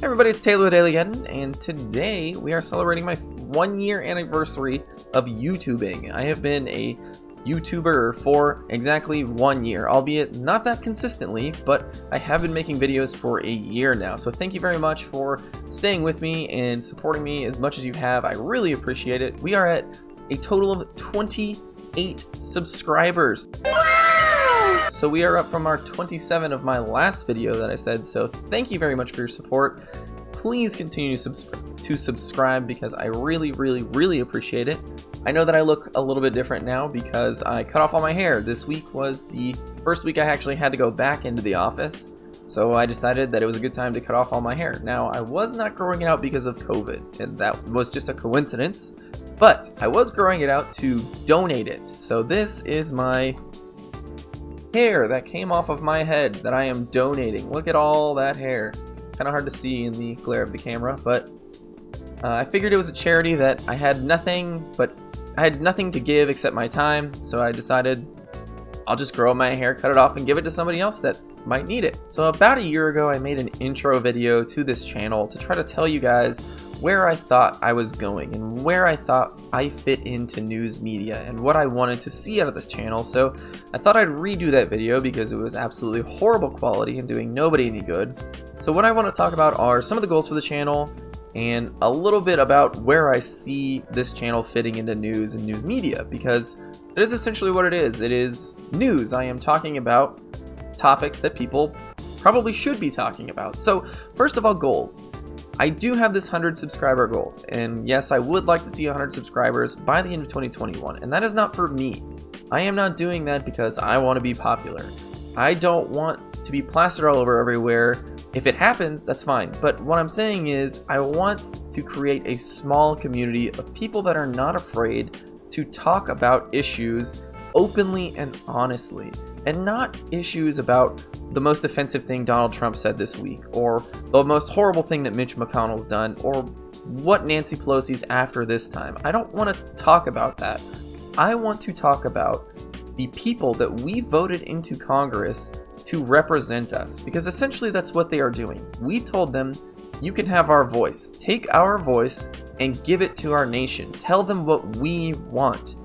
Hey everybody, it's Taylor Daily again, and today we are celebrating my 1-year anniversary of YouTubing. I have been a YouTuber for exactly 1 year, albeit not that consistently, but I have been making videos for a year now. So thank you very much for staying with me and supporting me as much as you have. I really appreciate it. We are at a total of 28 subscribers. So we are up from our 27 of my last video that I said, so thank you very much for your support. Please continue to subscribe because I really appreciate it. I know that I look a little bit different now because I cut off all my hair. This week was the first week I actually had to go back into the office, so I decided that it was a good time to cut off all my hair. Now, I was not growing it out because of COVID, and that was just a coincidence, but I was growing it out to donate it. So this is my hair that came off of my head that I am donating. Look at all that hair. Kind of hard to see in the glare of the camera, but I figured it was a charity that I had nothing to give except my time, so I decided I'll just grow my hair, cut it off, and give it to somebody else that might need it. So about a year ago, I made an intro video to this channel to try to tell you guys where I thought I was going and where I thought I fit into news media and what I wanted to see out of this channel. So I thought I'd redo that video because it was absolutely horrible quality and doing nobody any good. So what I want to talk about are some of the goals for the channel and a little bit about where I see this channel fitting into news and news media, because it is essentially what it is. It is news. I am talking about topics that people probably should be talking about. So first of all, goals. I do have this 100 subscriber goal, and yes, I would like to see 100 subscribers by the end of 2021, and that is not for me. I am not doing that because I want to be popular. I don't want to be plastered all over everywhere. If it happens, that's fine, but what I'm saying is I want to create a small community of people that are not afraid to talk about issues openly and honestly, and not issues about the most offensive thing Donald Trump said this week, or the most horrible thing that Mitch McConnell's done, or what Nancy Pelosi's after this time. I don't want to talk about that. I want to talk about the people that we voted into Congress to represent us, because essentially that's what they are doing. We told them, you can have our voice. Take our voice and give it to our nation. Tell them what we want.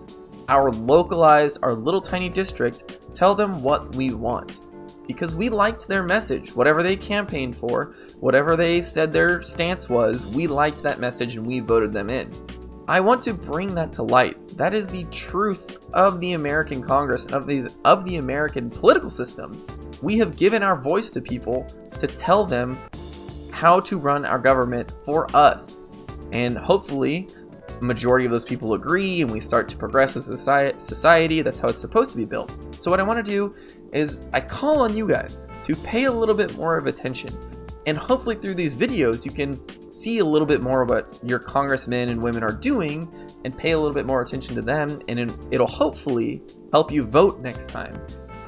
Our localized, our little tiny district, tell them what we want. Because we liked their message. Whatever they campaigned for, whatever they said their stance was, we liked that message and we voted them in. I want to bring that to light. That is the truth of the American Congress and of the American political system. We have given our voice to people to tell them how to run our government for us. And hopefully, a majority of those people agree and we start to progress as a society. That's how it's supposed to be built. So what I want to do is I call on you guys to pay a little bit more of attention, and hopefully through these videos you can see a little bit more of what your congressmen and women are doing and pay a little bit more attention to them, and it'll hopefully help you vote next time.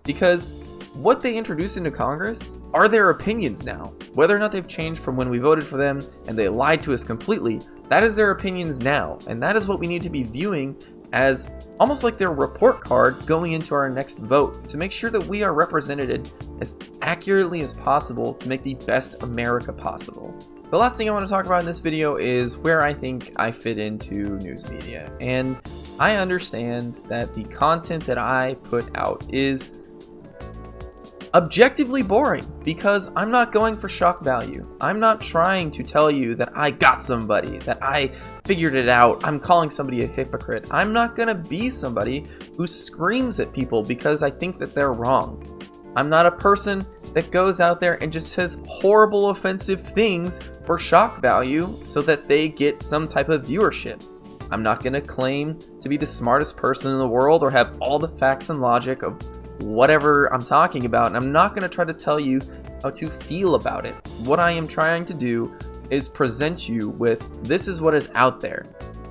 Because what they introduce into Congress are their opinions now. Whether or not they've changed from when we voted for them and they lied to us completely, that is their opinions now, and that is what we need to be viewing as almost like their report card going into our next vote, to make sure that we are represented as accurately as possible to make the best America possible. The last thing I want to talk about in this video is where I think I fit into news media. And I understand that the content that I put out is objectively boring because I'm not going for shock value. I'm not trying to tell you that I got somebody, that I figured it out. I'm calling somebody a hypocrite. I'm not gonna be somebody who screams at people because I think that they're wrong. I'm not a person that goes out there and just says horrible, offensive things for shock value so that they get some type of viewership. I'm not gonna claim to be the smartest person in the world or have all the facts and logic of whatever I'm talking about, and I'm not going to try to tell you how to feel about it. What I am trying to do is present you with, this is what is out there.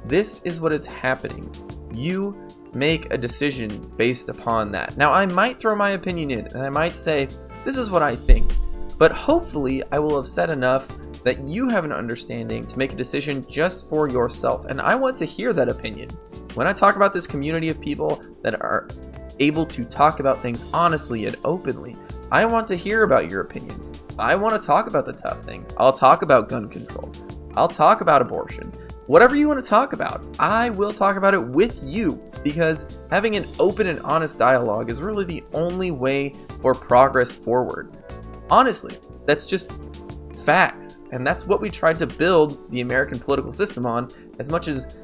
This is what is happening. You make a decision based upon that. Now, I might throw my opinion in, and I might say, this is what I think, but hopefully I will have said enough that you have an understanding to make a decision just for yourself, and I want to hear that opinion. When I talk about this community of people that are able to talk about things honestly and openly, I want to hear about your opinions. I want to talk about the tough things. I'll talk about gun control. I'll talk about abortion. Whatever you want to talk about, I will talk about it with you, because having an open and honest dialogue is really the only way for progress forward. Honestly, that's just facts, and that's what we tried to build the American political system on. As much as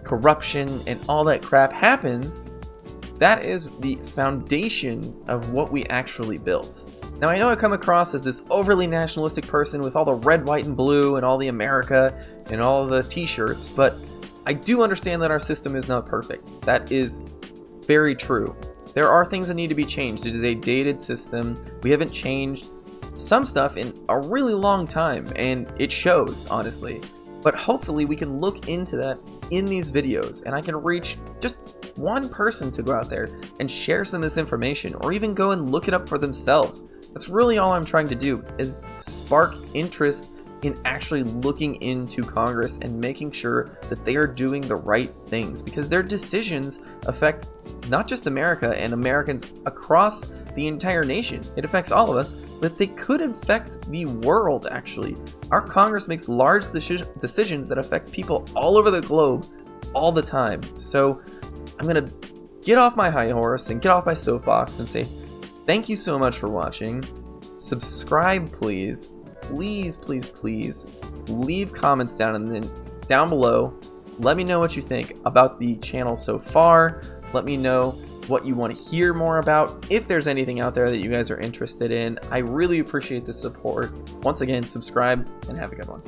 corruption and all that crap happens, that is the foundation of what we actually built. Now, I know I come across as this overly nationalistic person with all the red, white, and blue and all the America and all the t-shirts, but I do understand that our system is not perfect. That is very true. There are things that need to be changed. It is a dated system. We haven't changed some stuff in a really long time, and it shows, honestly. But hopefully we can look into that in these videos, and I can reach just one person to go out there and share some of this information, or even go and look it up for themselves. That's really all I'm trying to do, is spark interest in actually looking into Congress and making sure that they are doing the right things, because their decisions affect not just America and Americans across the entire nation. It affects all of us, but they could affect the world, actually. Our Congress makes large decisions that affect people all over the globe all the time. So I'm gonna get off my high horse and get off my soapbox and say thank you so much for watching. Subscribe, please. Please, please, please leave comments down below. Let me know what you think about the channel so far. Let me know what you want to hear more about. If there's anything out there that you guys are interested in, I really appreciate the support. Once again, subscribe and have a good one.